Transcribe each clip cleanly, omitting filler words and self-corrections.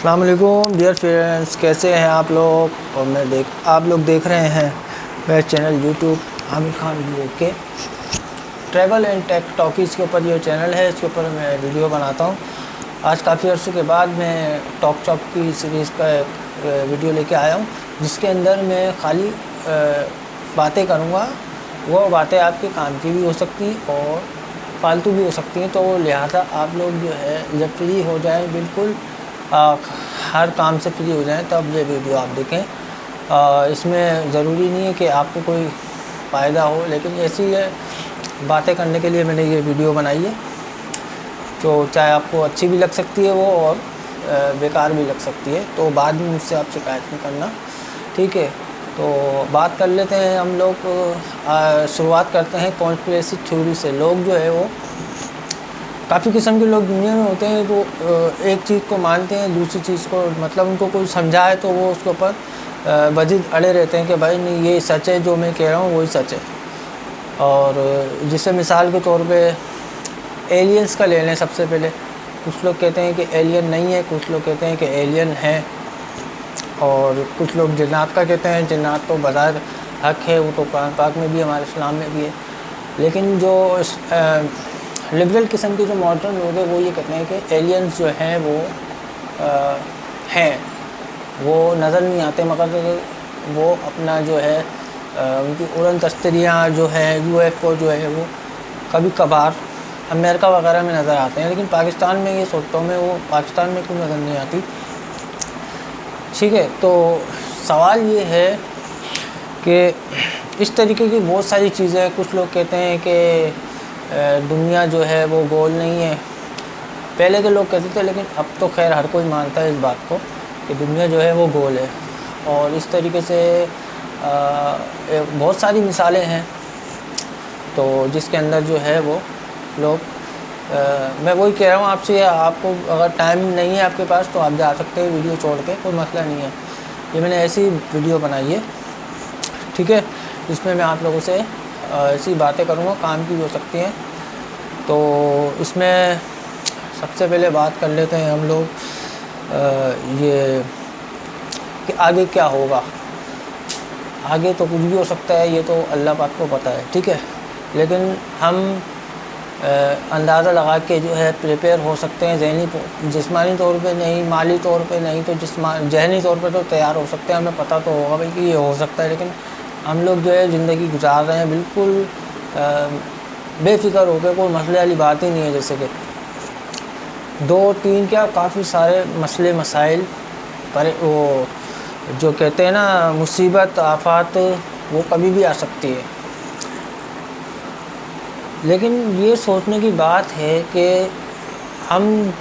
अस्सलाम वालेकुम dear friends, कैसे हैं आप लोग। और आप लोग देख रहे हैं मेरा channel YouTube Aamir Khan video के ट्रैवल एंड टेक टॉकीज़ के ऊपर। ये चैनल है, इसके ऊपर मैं वीडियो बनाता हूँ। आज काफ़ी अर्से के बाद मैं टॉक चॉक की सीरीज़ का एक वीडियो लेके आया हूँ, जिसके अंदर मैं खाली बातें करूँगा। वो बातें आपके काम की भी हो सकती और फालतू भी हो सकती हैं, तो लिहाजा आप लोग जो है जब फ्री हो जाए, बिल्कुल हर काम से फ्री हो जाएं, तब ये वीडियो आप देखें। इसमें ज़रूरी नहीं है कि आपको कोई फ़ायदा हो, लेकिन ऐसी है बातें करने के लिए मैंने ये वीडियो बनाई है। तो चाहे आपको अच्छी भी लग सकती है वो, और बेकार भी लग सकती है, तो बाद में मुझसे आप शिकायत नहीं करना, ठीक है। तो बात कर लेते हैं हम लोग। शुरुआत करते हैं कॉन्स्पिरेसी थ्योरी से। लोग जो है वो काफ़ी किस्म के लोग दुनिया में होते हैं, वो एक चीज़ को मानते हैं, दूसरी चीज़ को मतलब उनको कोई समझाए तो वो उसके ऊपर बजिद अड़े रहते हैं कि भाई नहीं ये सच है, जो मैं कह रहा हूँ वही सच है। और जिसे मिसाल के तौर पे एलियंस का ले लें। सबसे पहले कुछ लोग कहते हैं कि एलियन नहीं है, कुछ लोग कहते हैं कि एलियन है, और कुछ लोग जिन्नात का कहते हैं। जिन्नात तो बज़ाहिर हक है, वो तो कुरान पाक में भी, हमारे इस्लाम में भी है। लेकिन जो लिबरल किस्म के जो मॉडर्न लोग हैं वो ये कहते हैं कि एलियंस जो हैं वो हैं, वो नज़र नहीं आते, मगर वो अपना जो है उनकी उड़न तस्तरियाँ जो है, UFO जो है वो कभी कभार अमेरिका वगैरह में नज़र आते हैं। लेकिन पाकिस्तान में ये सोचता हूँ मैं, वो पाकिस्तान में क्यों नज़र नहीं आती, ठीक है। तो सवाल ये है कि इस तरीके की बहुत सारी चीज़ें, कुछ लोग कहते हैं कि दुनिया जो है वो गोल नहीं है। पहले के लोग कहते थे, लेकिन अब तो खैर हर कोई मानता है इस बात को कि दुनिया जो है वो गोल है। और इस तरीके से बहुत सारी मिसालें हैं, तो जिसके अंदर जो है वो लोग मैं वही कह रहा हूँ आपसे। आपको अगर टाइम नहीं है आपके पास तो आप जा सकते हैं वीडियो छोड़ के, कोई मसला नहीं है। ये मैंने ऐसी वीडियो बनाई है, ठीक है, जिसमें मैं आप लोगों से ऐसी बातें करूँगा, काम की भी हो सकती हैं। तो इसमें सबसे पहले बात कर लेते हैं हम लोग ये कि आगे क्या होगा। आगे तो कुछ भी हो सकता है, ये तो अल्लाह पाक को पता है, ठीक है। लेकिन हम अंदाज़ा लगा के जो है प्रिपेयर हो सकते हैं, ज़हनी जिस्मानी तौर पे नहीं, माली तौर पे नहीं, तो ज़हनी तौर पे तो तैयार हो सकते हैं। हमें पता तो होगा भाई कि ये हो सकता है। लेकिन हम लोग जो है ज़िंदगी गुजार रहे हैं बिल्कुल बेफ़िक्र होकर, कोई मसले वाली बात ही नहीं है। जैसे कि 2-3 क्या काफ़ी सारे मसले मसाइल पर वो जो कहते हैं ना मुसीबत आफात, वो कभी भी आ सकती है। लेकिन ये सोचने की बात है कि हम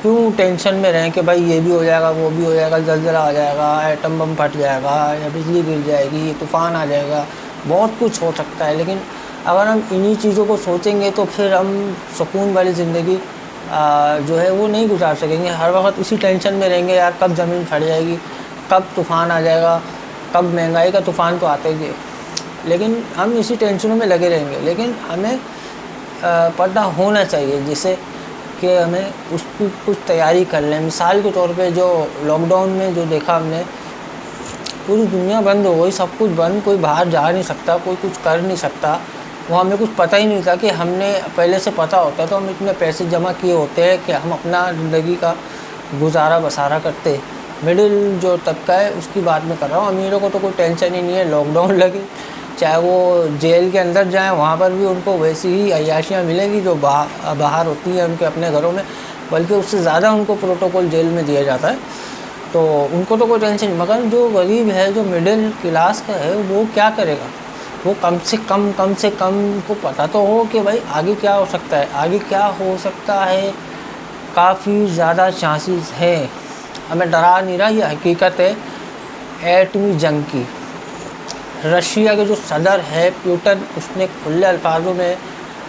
क्यों टेंशन में रहें कि भाई ये भी हो जाएगा, वो भी हो जाएगा, ज़लज़ला आ जाएगा, एटम बम फट जाएगा, या बिजली गिर जाएगी, तूफ़ान आ जाएगा, बहुत कुछ हो सकता है। लेकिन अगर हम इन्हीं चीज़ों को सोचेंगे तो फिर हम सुकून वाली ज़िंदगी जो है वो नहीं गुजार सकेंगे। हर वक्त इसी टेंशन में रहेंगे, यार कब ज़मीन फट जाएगी, कब तूफ़ान आ जाएगा, कब महंगाई का तूफ़ान तो आते ही है। लेकिन हम इसी टेंशनों में लगे रहेंगे। लेकिन हमें पता होना चाहिए जिससे कि हमें उसकी कुछ तैयारी कर लें। मिसाल के तौर पे जो लॉकडाउन में जो देखा हमने, पूरी दुनिया बंद हो गई, सब कुछ बंद, कोई बाहर जा नहीं सकता, कोई कुछ कर नहीं सकता। वो हमें कुछ पता ही नहीं था कि हमने पहले से पता होता तो हम इतने पैसे जमा किए होते हैं कि हम अपना ज़िंदगी का गुजारा बसारा करते। मिडिल जो तबका है उसकी बात मैं कर रहा हूँ। अमीरों को तो कोई टेंशन ही नहीं है, लॉकडाउन लगे चाहे वो जेल के अंदर जाएं, वहाँ पर भी उनको वैसी ही अय्याशियाँ मिलेंगी जो बाहर होती हैं उनके अपने घरों में, बल्कि उससे ज़्यादा उनको प्रोटोकॉल जेल में दिया जाता है। तो उनको तो कोई टेंशन। मगर जो गरीब है, जो मिडिल क्लास का है, वो क्या करेगा। वो कम से कम को पता तो हो कि भाई आगे क्या हो सकता है। आगे क्या हो सकता है, काफ़ी ज़्यादा चांसेस है। हमें डरा नहीं रहा, ये हकीकत है एटमी जंग की। रशिया के जो सदर है पुतिन, उसने खुले अल्फाजों में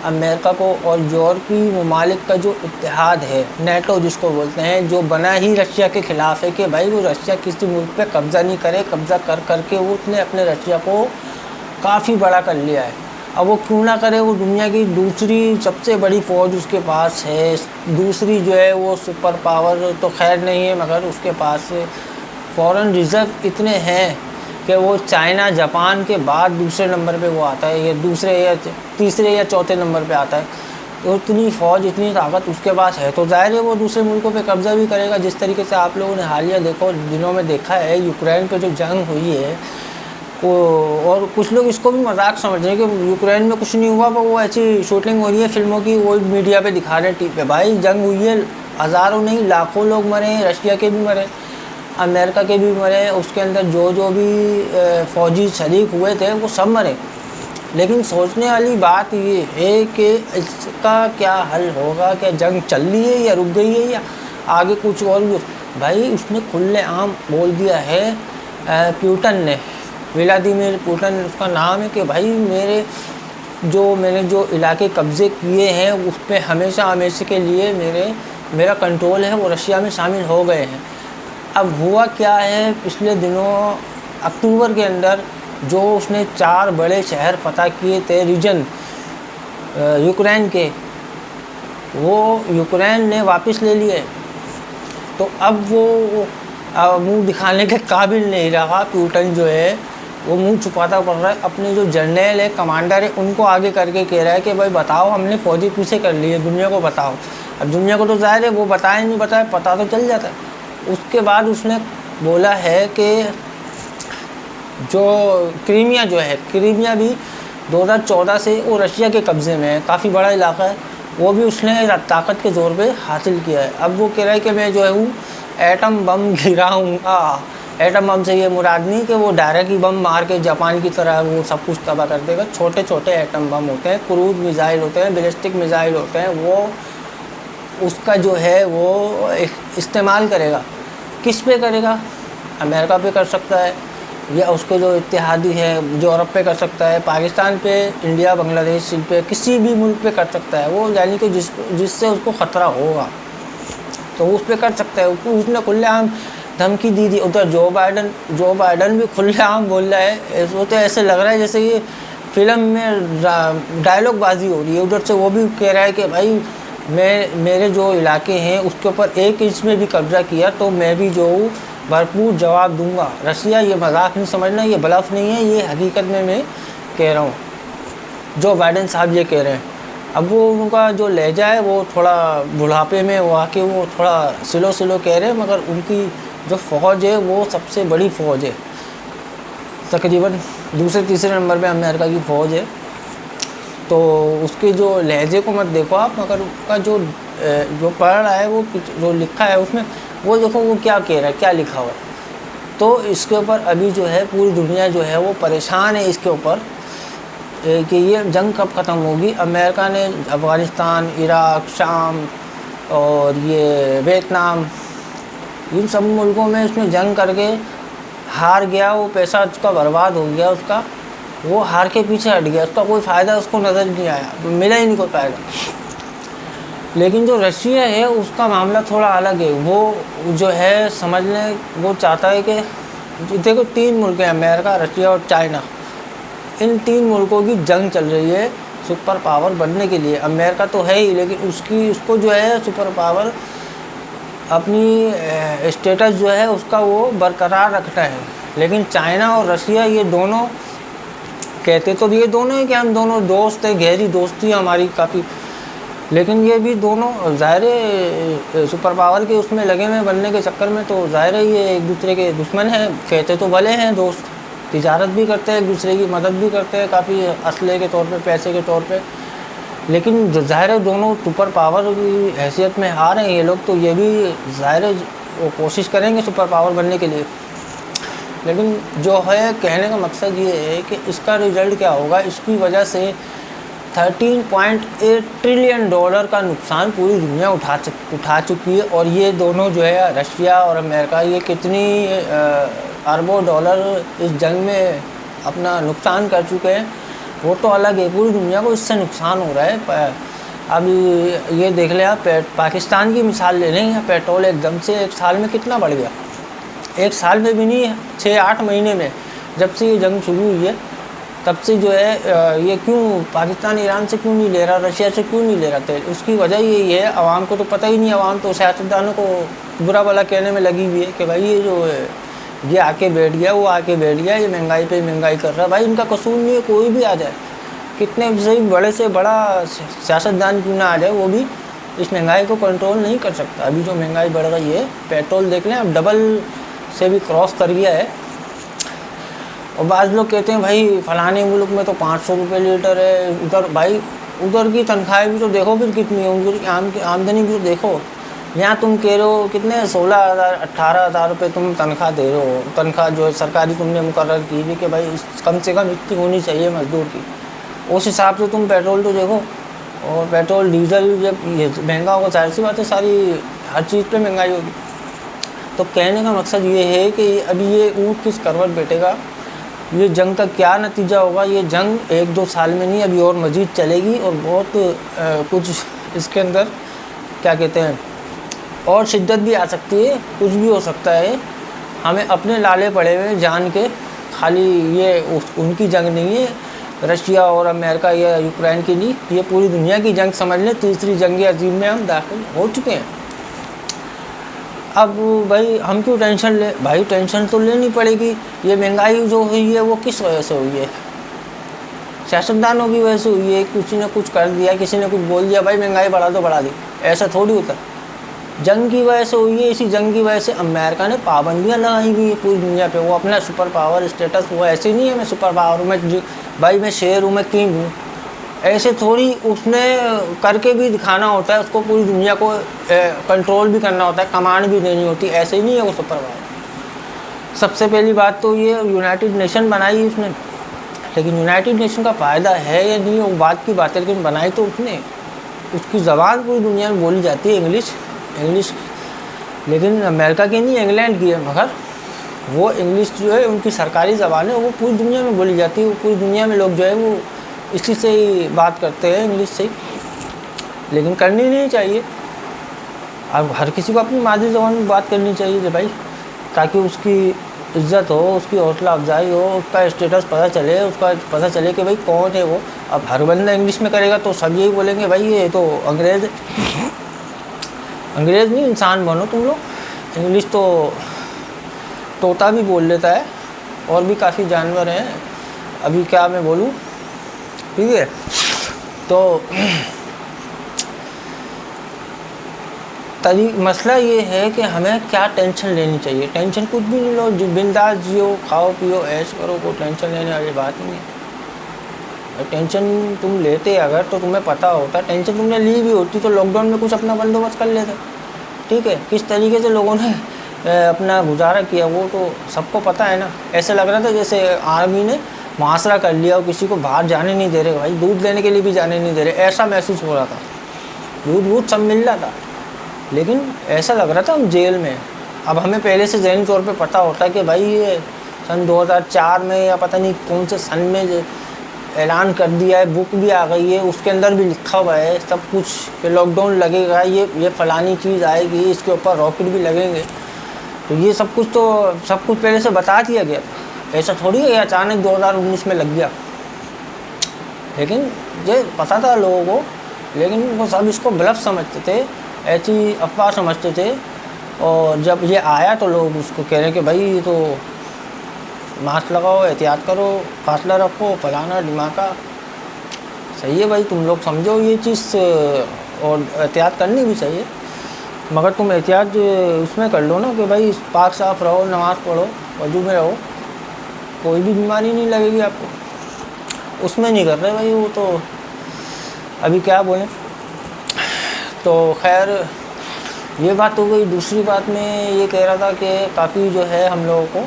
अमेरिका को और यूरोपीय ममालिक का जो इत्तेहाद है, नेटो जिसको बोलते हैं, जो बना ही रशिया के ख़िलाफ़ है कि भाई वो रशिया किसी मुल्क पे कब्ज़ा नहीं करे। कब्ज़ा कर करके वो उसने अपने रशिया को काफ़ी बड़ा कर लिया है। अब वो क्यों ना करे, वो दुनिया की दूसरी सबसे बड़ी फ़ौज उसके पास है। दूसरी जो है वो सुपर पावर तो खैर नहीं है, मगर उसके पास फॉरेन रिज़र्व इतने हैं कि वो चाइना जापान के बाद दूसरे नंबर पे वो आता है, या दूसरे या तीसरे या चौथे नंबर पे आता है। तो इतनी फ़ौज इतनी ताकत उसके पास है, तो ज़ाहिर है वो दूसरे मुल्कों पे कब्ज़ा भी करेगा। जिस तरीके से आप लोगों ने हालिया दिनों में देखा है, यूक्रेन पे जो जंग हुई है वो, और कुछ लोग इसको भी मजाक समझ रहे हैं कि यूक्रेन में कुछ नहीं हुआ, पर वो ऐसी शूटिंग हो रही है फिल्मों की, वो मीडिया पे दिखा रहे हैं टीवी पे। भाई जंग हुई है, हज़ारों नहीं लाखों लोग मरे हैं, रशिया के भी मरे, अमेरिका के भी मरे, उसके अंदर जो भी फ़ौजी शरीक हुए थे वो सब मरे। लेकिन सोचने वाली बात ये है कि इसका क्या हल होगा, क्या जंग चल रही है या रुक गई है या आगे कुछ और भी। भाई उसने खुलेआम बोल दिया है पुतिन ने, व्लादिमीर पुतिन उसका नाम है, कि भाई मैंने जो इलाके कब्ज़े किए हैं उस पर हमेशा के लिए मेरा कंट्रोल है, वो रशिया में शामिल हो गए हैं। अब हुआ क्या है, पिछले दिनों अक्टूबर के अंदर जो उसने 4 बड़े शहर फतह किए थे रीजन यूक्रेन के, वो यूक्रेन ने वापस ले लिए। तो अब वो मुंह दिखाने के काबिल नहीं रहा। पुतिन जो है वो मुंह छुपाता पड़ रहा है। अपने जो जनरल है, कमांडर है, उनको आगे करके कह रहा है कि भाई बताओ, हमने फौजी पीछे कर लिए, दुनिया को बताओ। अब दुनिया को तो ज़ाहिर है वो बताए नहीं, बताए पता तो चल जाता है। उसके बाद उसने बोला है कि जो क्रीमिया क्रीमिया भी 2014 से वो रशिया के कब्ज़े में है, काफ़ी बड़ा इलाका है, वो भी उसने ताकत के ज़ोर पे हासिल किया है। अब वो कह रहा है कि मैं जो है हूँ एटम बम गिराऊँगा। एटम बम से ये मुराद नहीं कि वो डायरेक्ट ही बम मार के जापान की तरह वो सब कुछ तबाह कर देगा। छोटे छोटे एटम बम होते हैं, क्रूज मिज़ाइल होते हैं, बैलिस्टिक मिज़ाइल होते हैं, वो उसका जो है वो इस्तेमाल करेगा। किस पे करेगा? अमेरिका पे कर सकता है, या उसके जो इत्तेहादी है यूरोप पे कर सकता है, पाकिस्तान पे, इंडिया, बांग्लादेश पे, किसी भी मुल्क पे कर सकता है वो, यानी कि जिससे उसको ख़तरा होगा तो उस पर कर सकता है। उसने खुलेआम धमकी दी थी। उधर जो बाइडन भी खुलेआम बोल रहा है, वो तो ऐसे लग रहा है जैसे ये फिल्म में डायलॉग बाजी हो रही है। उधर से वो भी कह रहा है कि भाई मेरे जो इलाके हैं उसके ऊपर 1 इंच में भी कब्जा किया तो मैं भी जो हूँ भरपूर जवाब दूंगा। रशिया, ये मजाक नहीं समझना, ये ब्लफ नहीं है, ये हकीकत में मैं कह रहा हूँ। जो बाइडन साहब ये कह रहे हैं। अब वो उनका जो लहजा है वो थोड़ा बुढ़ापे में वो आके वो थोड़ा स्लो कह रहे हैं, मगर उनकी जो फ़ौज है वो सबसे बड़ी फ़ौज है। तकरीबन दूसरे तीसरे नंबर पे अमेरिका की फ़ौज है। तो उसके जो लहजे को मत देखो आप, मगर उसका जो पढ़ रहा है, वो जो लिखा है उसमें वो देखो वो क्या कह रहा है, क्या लिखा हुआ है। तो इसके ऊपर अभी जो है पूरी दुनिया जो है वो परेशान है इसके ऊपर कि ये जंग कब ख़त्म होगी। अमेरिका ने अफ़गानिस्तान, इराक़, शाम और ये वियतनाम, इन सब मुल्कों में उसने जंग करके हार गया। वो पैसा उसका बर्बाद हो गया, उसका वो हार के पीछे हट गया, उसका कोई फ़ायदा उसको नज़र नहीं आया, मिला ही नहीं कोई फ़ायदा। लेकिन जो रशिया है उसका मामला थोड़ा अलग है। वो जो है समझ लें, वो चाहता है कि देखो 3 मुल्क हैं, अमेरिका, रशिया और चाइना। इन 3 मुल्कों की जंग चल रही है सुपर पावर बनने के लिए। अमेरिका तो है ही, लेकिन उसको जो है सुपर पावर अपनी स्टेटस जो है उसका वो बरकरार रखना है। लेकिन चाइना और रशिया ये दोनों कहते तो ये दोनों है कि हम दोनों दोस्त हैं, गहरी दोस्ती है हमारी काफ़ी, लेकिन ये भी दोनों ज़ाहिर सुपर पावर के उसमें लगे हुए बनने के चक्कर में, तो ज़ाहिर है ये एक दूसरे के दुश्मन हैं। कहते तो भले हैं दोस्त, तिजारत भी करते हैं, एक दूसरे की मदद भी करते हैं काफ़ी असले के तौर पे, पैसे के तौर पे, लेकिन ज़ाहिर है दोनों सुपर पावर की हैसियत में आ रहे हैं ये लोग, तो ये भी ज़ाहिर है वो कोशिश करेंगे सुपर पावर बनने के लिए। लेकिन जो है कहने का मकसद ये है कि इसका रिज़ल्ट क्या होगा। इसकी वजह से 13.8 ट्रिलियन डॉलर का नुकसान पूरी दुनिया उठा चुकी है। और ये दोनों जो है रशिया और अमेरिका, ये कितनी अरबों डॉलर इस जंग में अपना नुकसान कर चुके हैं, वो तो अलग है। पूरी दुनिया को इससे नुकसान हो रहा है। अब ये देख लें आप, पाकिस्तान की मिसाल ले लें, पेट्रोल एकदम से 1 साल में कितना बढ़ गया। 1 साल में भी नहीं, 6-8 महीने में, जब से ये जंग शुरू हुई है तब से जो है ये क्यों पाकिस्तान ईरान से क्यों नहीं ले रहा, रशिया से क्यों नहीं ले रहा तेल, उसकी वजह यही है, आवाम को तो पता ही नहीं। आवाम तो सियासतदानों को बुरा भला कहने में लगी हुई है कि भाई ये जो है ये आके बैठ गया, वो आके बैठ गया, ये महंगाई पे महंगाई कर रहा है। भाई इनका कसूर नहीं है, कोई भी आ जाए, कितने से बड़े से बड़ा सियासतदान क्यों ना आ जाए, वो भी इस महंगाई को कंट्रोल नहीं कर सकता। अभी जो महंगाई बढ़ रही है, पेट्रोल देख लें अब डबल से भी क्रॉस कर गया है। और बाज़ लोग कहते हैं भाई फलाने मुल्क में तो 500 रुपये लीटर है, उधर भाई उधर की तनख्वाहें भी तो देखो फिर कितनी है, उनकी आमदनी भी तो देखो। यहाँ तुम कह रहे हो कितने 16,000 18,000 रुपये तुम तनख्वाह दे रहे हो, तनख्वाह जो है सरकारी तुमने मुकर्रर की थी कि भाई कम से कम इतनी होनी चाहिए मजदूर की, उस हिसाब से तुम पेट्रोल तो देखो। और पेट्रोल डीजल जब ये महंगा होगा, जाहिर सी बात है सारी हर चीज़ पे महंगाई होगी। तो कहने का मकसद ये है कि अभी ये ऊँट किस करवट बैठेगा, ये जंग का क्या नतीजा होगा। ये जंग 1-2 साल में नहीं, अभी और मज़ीद चलेगी और बहुत कुछ इसके अंदर क्या कहते हैं और शिद्दत भी आ सकती है, कुछ भी हो सकता है। हमें अपने लाले पड़े हुए जान के, खाली ये उनकी जंग नहीं है, रशिया और अमेरिका या यूक्रेन की नहीं, ये पूरी दुनिया की जंग समझ लें। तीसरी जंग अजीम में हम दाखिल हो चुके हैं। अब भाई हम क्यों टेंशन ले, भाई टेंशन तो लेनी पड़ेगी। ये महंगाई जो हुई है वो किस वजह से हुई है, सियासतदानों की वजह से हुई है। किसी ने कुछ कर दिया, किसी ने कुछ बोल दिया, भाई महंगाई बढ़ा दो, बढ़ा दी, ऐसा थोड़ी होता। जंग की वजह से हुई है। इसी जंग की वजह से अमेरिका ने पाबंदियाँ लगाई हुई है पूरी दुनिया पे। वो अपना सुपर पावर स्टेटस, वो ऐसे नहीं है मैं सुपर पावर हूँ, मैं भाई मैं शेर हूँ, मैं किंग हूँ, ऐसे थोड़ी उसने करके भी दिखाना होता है। उसको पूरी दुनिया को कंट्रोल भी करना होता है, कमांड भी देनी होती है, ऐसे ही नहीं है वो सुपर पावर। सबसे पहली बात तो ये यूनाइटेड नेशन बनाई उसने, लेकिन यूनाइटेड नेशन का फ़ायदा है या नहीं वो बात की बात है, लेकिन बनाई तो उसने। उसकी ज़बान पूरी दुनिया में बोली जाती है इंग्लिश, लेकिन अमेरिका की नहीं, इंग्लैंड की है, मगर वो इंग्लिश जो है उनकी सरकारी ज़बान है, वो पूरी दुनिया में बोली जाती है। वो पूरी दुनिया में लोग जो है वो इसी से ही बात करते हैं, इंग्लिश से ही, लेकिन करनी नहीं चाहिए। अब हर किसी को अपनी मादरी ज़बान में बात करनी चाहिए भाई, ताकि उसकी इज़्ज़त हो, उसकी हौसला अफजाई हो, उसका स्टेटस पता चले, उसका पता चले कि भाई कौन है वो। अब हर बंदा इंग्लिश में करेगा तो सब यही बोलेंगे भाई ये तो अंग्रेज़ है। अंग्रेज़ नहीं, इंसान बनो तुम लोग। इंग्लिश तो तोता भी बोल लेता है, और भी काफ़ी जानवर हैं, अभी क्या मैं बोलूँ, ठीक है। तो मसला ये है कि हमें क्या टेंशन लेनी चाहिए। टेंशन कुछ भी नहीं लो, बिंदास जियो, खाओ पियो, ऐश करो, कोई टेंशन लेने वाली बात नहीं है। टेंशन तुम लेते अगर तो तुम्हें पता होता, टेंशन तुमने ली भी होती तो लॉकडाउन में कुछ अपना बंदोबस्त कर लेते, ठीक है। किस तरीके से लोगों ने अपना गुजारा किया वो तो सबको पता है ना। ऐसे लग रहा था जैसे आर्मी ने मुआसरा कर लिया और किसी को बाहर जाने नहीं दे रहे, भाई दूध लेने के लिए भी जाने नहीं दे रहे, ऐसा महसूस हो रहा था। दूध सब मिल रहा था, लेकिन ऐसा लग रहा था हम जेल में। अब हमें पहले से ज़हनी तौर पे पता होता है कि भाई ये सन 2004 में या पता नहीं कौन से सन में ऐलान कर दिया है, बुक भी आ गई है, उसके अंदर भी लिखा हुआ है सब कुछ कि लॉकडाउन लगेगा, ये फलानी चीज़ आएगी, इसके ऊपर रॉकेट भी लगेंगे। तो ये सब कुछ पहले से बता दिया गया था। ऐसा थोड़ी है अचानक 2019 में लग गया, लेकिन ये पता था लोगों को, लेकिन वो सब इसको ब्लफ समझते थे, ऐसी अफवाह समझते थे। और जब ये आया तो लोग उसको कह रहे हैं कि भाई ये तो मास्क लगाओ, एहतियात करो, फासला रखो, फलाना ढिमाका। सही है भाई, तुम लोग समझो ये चीज़ और एहतियात करनी भी चाहिए, मगर तुम एहतियात उसमें कर लो ना कि भाई पाक साफ रहो, नमाज़ पढ़ो, वजू में रहो, कोई भी बीमारी नहीं लगेगी आपको। उसमें नहीं कर रहे भाई, वो तो अभी क्या बोलें। तो खैर ये बात हो गई। दूसरी बात मैं ये कह रहा था कि काफ़ी जो है हम लोगों को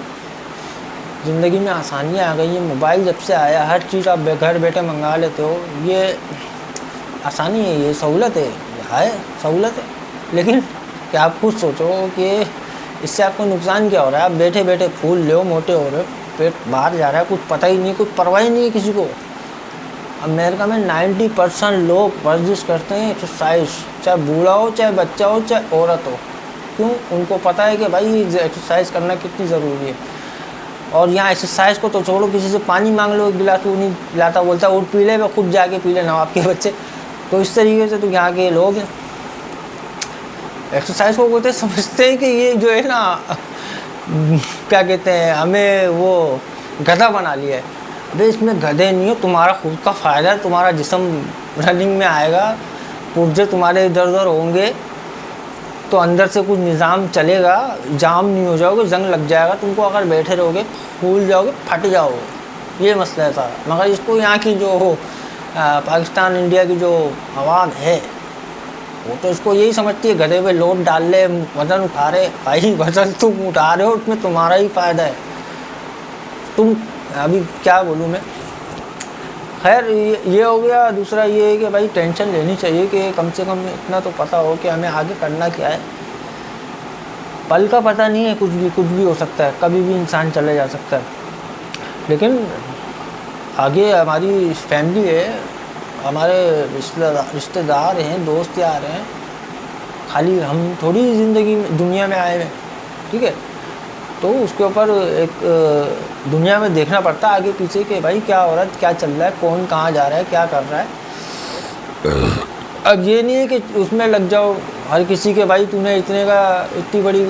ज़िंदगी में आसानियाँ आ गई हैं। मोबाइल जब से आया हर चीज़ आप घर बैठे मंगा लेते हो, ये आसानी है, ये सहूलत है सहूलत है। लेकिन क्या आप खुद सोचो कि इससे आपको नुकसान क्या हो रहा है। आप बैठे बैठे फूल ले हो, मोटे हो रहे हो, पेट बाहर जा रहा है, कुछ पता ही नहीं, कुछ परवाह ही नहीं है किसी को। अमेरिका में 90% लोग वर्जिश करते हैं, एक्सरसाइज, चाहे बूढ़ा हो, चाहे बच्चा हो, चाहे औरत हो। क्यों? उनको पता है कि भाई एक्सरसाइज करना कितनी ज़रूरी है। और यहाँ एक्सरसाइज को तो छोड़ो, किसी से पानी मांग लो एक गिलास, वो नहीं पिलाता, बोलता है उठ पी ले, खुद जाके पी ले नवाब के बच्चे। तो इस तरीके से तो यहाँ के लोग एक्सरसाइज को कहते समझते हैं कि ये जो है ना क्या कहते हैं, हमें वो गधा बना लिया है। अरे इसमें गधे नहीं हो, तुम्हारा खुद का फ़ायदा है, तुम्हारा जिस्म रनिंग में आएगा, पुर्जे तुम्हारे इधर उधर होंगे तो अंदर से कुछ निज़ाम चलेगा, जाम नहीं हो जाओगे, जंग लग जाएगा तुमको, अगर बैठे रहोगे फूल जाओगे, फट जाओगे, ये मसला है सारा। मगर इसको यहाँ की जो पाकिस्तान इंडिया की जो आवाम है वो तो इसको यही समझती है, गधे पे लोड डाल ले, वज़न उठा रहे, भाई वज़न तुम उठा रहे हो, उसमें तुम्हारा ही फ़ायदा है। तुम अभी क्या बोलूँ मैं, खैर ये हो गया। दूसरा ये है कि भाई टेंशन लेनी चाहिए कि कम से कम इतना तो पता हो कि हमें आगे करना क्या है। पल का पता नहीं है, कुछ भी हो सकता है, कभी भी इंसान चले जा सकता है। लेकिन आगे हमारी फैमिली है, हमारे रिश्तेदार हैं, दोस्त यार हैं, खाली हम थोड़ी ज़िंदगी दुनिया में आए हैं, ठीक है। तो उसके ऊपर एक दुनिया में देखना पड़ता है आगे पीछे कि भाई क्या हो रहा है, क्या चल रहा है, कौन कहाँ जा रहा है, क्या कर रहा है। अब ये नहीं है कि उसमें लग जाओ हर किसी के, भाई तूने इतनी बड़ी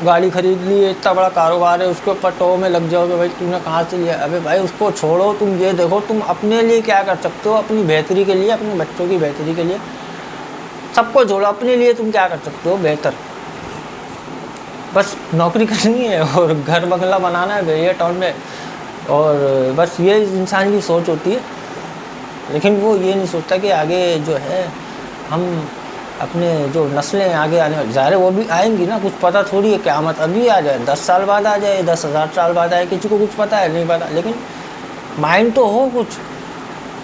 गाड़ी खरीद ली है, इतना बड़ा कारोबार है, उसके ऊपर टो में लग जाओगे, भाई तूने कहाँ से लिया। अबे भाई उसको छोड़ो, तुम ये देखो तुम अपने लिए क्या कर सकते हो, अपनी बेहतरी के लिए, अपने बच्चों की बेहतरी के लिए, सबको छोड़ो, अपने लिए तुम क्या कर सकते हो बेहतर। बस नौकरी करनी है और घर बंगला बनाना है भैया टाउन में, और बस ये इंसान की सोच होती है। लेकिन वो ये नहीं सोचता कि आगे जो है हम अपने जो नस्लें आगे आने वाली, ज़ाहिर वो भी आएंगी ना, कुछ पता थोड़ी है क़यामत अभी आ जाए, 10 साल बाद आ जाए, 10,000 साल बाद आए, किसी को कुछ पता है नहीं पता। लेकिन माइंड तो हो कुछ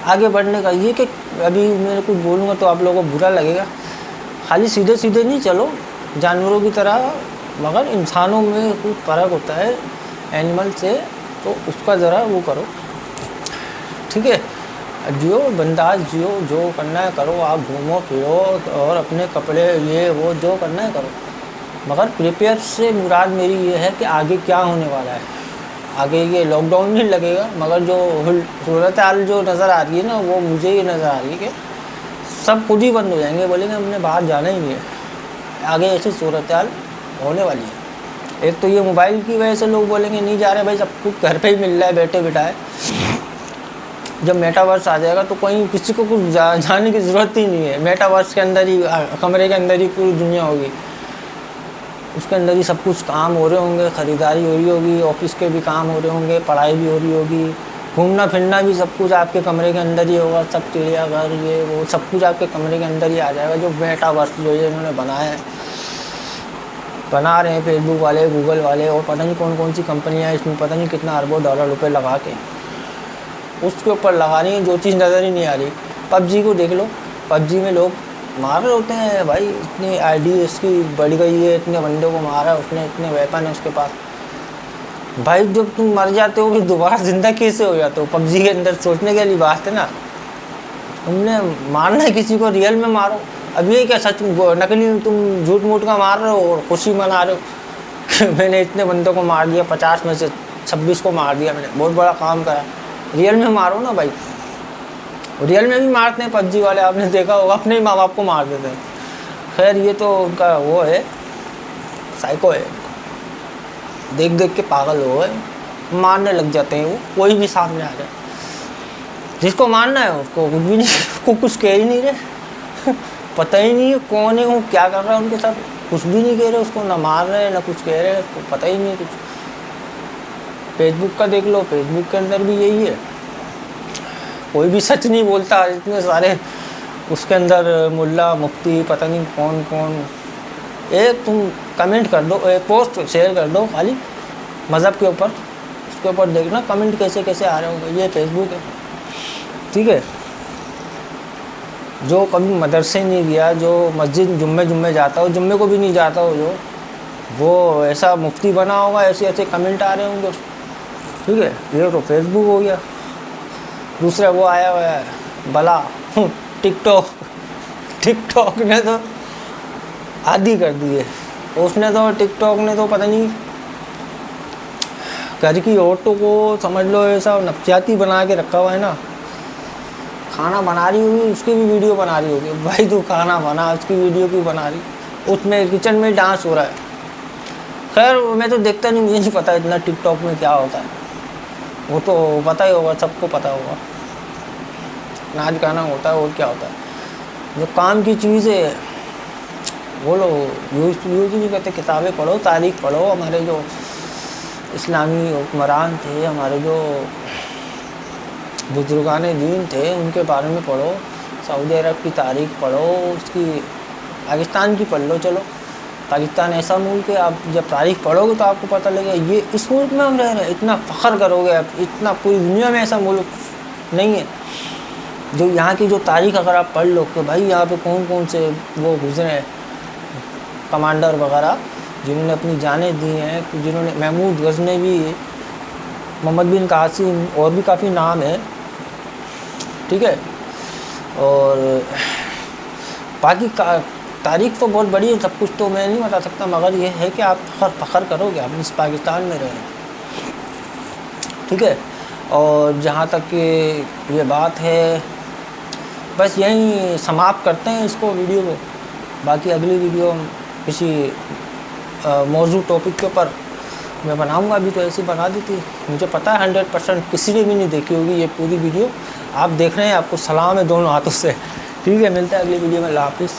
आगे बढ़ने का। ये कि अभी मैं कुछ बोलूँगा तो आप लोगों को बुरा लगेगा, खाली सीधे सीधे नहीं चलो जानवरों की तरह, मगर इंसानों में कुछ फ़र्क होता है एनिमल से, तो उसका ज़रा वो करो, ठीक है। जियो बिंदास जियो, जो करना है करो, आप घूमो फिरो और अपने कपड़े ये वो जो करना है करो, मगर प्रिपेयर से मुराद मेरी ये है कि आगे क्या होने वाला है। आगे ये लॉकडाउन नहीं लगेगा, मगर जो सूरत हाल जो नज़र आ रही है ना, वो मुझे ये नज़र आ रही है कि सब खुद ही बंद हो जाएंगे, बोलेंगे हमने बाहर जाना ही नहीं है। आगे ऐसी सूरत हाल होने वाली है। एक तो ये मोबाइल की वजह से लोग बोलेंगे नहीं जा रहे, भाई सब कुछ घर पे ही मिल रहा है बैठे बिठाए। जब मेटावर्स आ जाएगा तो कोई किसी को कुछ जाने की ज़रूरत ही नहीं है, मेटावर्स के अंदर ही, कमरे के अंदर ही पूरी दुनिया होगी, उसके अंदर ही सब कुछ काम हो रहे होंगे, ख़रीदारी हो रही होगी, ऑफिस के भी काम हो रहे होंगे, पढ़ाई भी हो रही होगी, घूमना फिरना भी सब कुछ आपके कमरे के अंदर ही होगा, सब चिड़ियाघर ये वो सब कुछ आपके कमरे के अंदर ही आ जाएगा। जो मेटावर्स जो ये इन्होंने बना रहे हैं फेसबुक वाले, गूगल वाले, और पता नहीं कौन कौन सी कंपनियाँ, इसमें पता नहीं कितना अरबों डॉलर रुपए लगा के उसके ऊपर लगा रही है, जो चीज़ नज़र ही नहीं आ रही। पबजी को देख लो, पबजी में लोग मार रहे होते हैं भाई, इतनी आईडी इसकी बढ़ गई है, इतने बंदों को मारा है उसने, इतने वेपन है उसके पास। भाई जब तुम मर जाते हो फिर दोबारा ज़िंदा कैसे हो जाते हो पबजी के अंदर, सोचने के लिए बात है ना। तुमने मारना है किसी को, रियल में मारो। अब ये क्या सच नकली तुम झूठ मूठ का मार रहे हो और खुशी मना रहे हो कि मैंने इतने बंदों को मार दिया, 50 में से 26 को मार दिया मैंने, बहुत बड़ा काम करा। रियल में मारो ना भाई, रियल में भी मारते हैं पबजी वाले, आपने देखा होगा, अपने ही माँ बाप को मार देते हैं। खैर ये तो उनका वो है, साइको है, देख देख के पागल हो गए, मारने लग जाते हैं वो, कोई भी सामने आ जाए, जिसको मारना है उसको कुछ भी नहीं, को कुछ कह ही नहीं रहे पता ही नहीं है कौन है वो, क्या कर रहा है उनके साथ, कुछ भी नहीं कह रहे उसको, ना मार रहे हैं ना कुछ कह रहे हैं, उसको पता ही नहीं है कुछ। फेसबुक का देख लो, फेसबुक के अंदर भी यही है, कोई भी सच नहीं बोलता, इतने सारे उसके अंदर मुल्ला मुफ्ती पता नहीं कौन कौन। एक तुम कमेंट कर दो, एक पोस्ट शेयर कर दो खाली मज़हब के ऊपर, उसके ऊपर देखना कमेंट कैसे कैसे आ रहे होंगे। ये फेसबुक है, ठीक है। जो कभी मदरसे नहीं गया, जो मस्जिद जुम्मे जाता हो, जुम्मे को भी नहीं जाता हो जो, वो ऐसा मुफ्ती बना होगा, ऐसे ऐसे कमेंट आ रहे होंगे, ठीक है। ये तो फेसबुक हो गया। दूसरा वो आया हुआ है भला टिकटॉक ने तो आदि कर दिए, उसने तो टिकटॉक ने तो पता नहीं घर की औरतों को समझ लो ऐसा नफसियाती बना के रखा हुआ है ना। खाना बना रही होगी उसकी भी वीडियो बना रही होगी, भाई तू खाना बना, उसकी वीडियो क्यों बना रही, उसमें किचन में डांस हो रहा है। खैर मैं तो देखता नहीं, मुझे नहीं पता इतना टिकटॉक में क्या होता है, वो तो पता ही होगा, सबको पता होगा नाच गाना होता है और क्या होता है। जो काम की चीज़ है वो लो, यूज नहीं करते, किताबें पढ़ो, तारीख पढ़ो, हमारे जो इस्लामी हुक्मरान थे, हमारे जो बुजुर्गान दीन थे उनके बारे में पढ़ो, सऊदी अरब की तारीख पढ़ो, उसकी पाकिस्तान की पढ़ लो। चलो पाकिस्तान ऐसा मुल्क है, आप जब तारीख पढ़ोगे तो आपको पता लगेगा ये इस मुल्क में हम रह रहे हैं, इतना फ़ख्र करोगे आप, इतना पूरी दुनिया में ऐसा मुल्क नहीं है। जो यहाँ की जो तारीख अगर आप पढ़ लो कि भाई यहाँ पे कौन कौन से वो गुजरे हैं कमांडर वगैरह जिन्होंने अपनी जानें दी हैं, जिन्होंने महमूद गज़नवी, मोहम्मद बिन कासिम, और भी काफ़ी नाम है, ठीक है। और बाकी का तारीख तो बहुत बड़ी है, सब कुछ तो मैं नहीं बता सकता, मगर ये है कि आप फ़ख्र करोगे आप इस पाकिस्तान में रहे, ठीक है। और जहाँ तक कि ये बात है, बस यहीं समाप्त करते हैं इसको, वीडियो को। बाकी अगली वीडियो किसी मौजूद टॉपिक के ऊपर मैं बनाऊंगा, अभी तो ऐसी बना दी थी। मुझे पता है 100% किसी ने भी नहीं देखी होगी ये पूरी वीडियो, आप देख रहे हैं, आपको सलाम है दोनों हाथों से, ठीक है। मिलता है अगली वीडियो में, अल्लाह हाफ़िज़।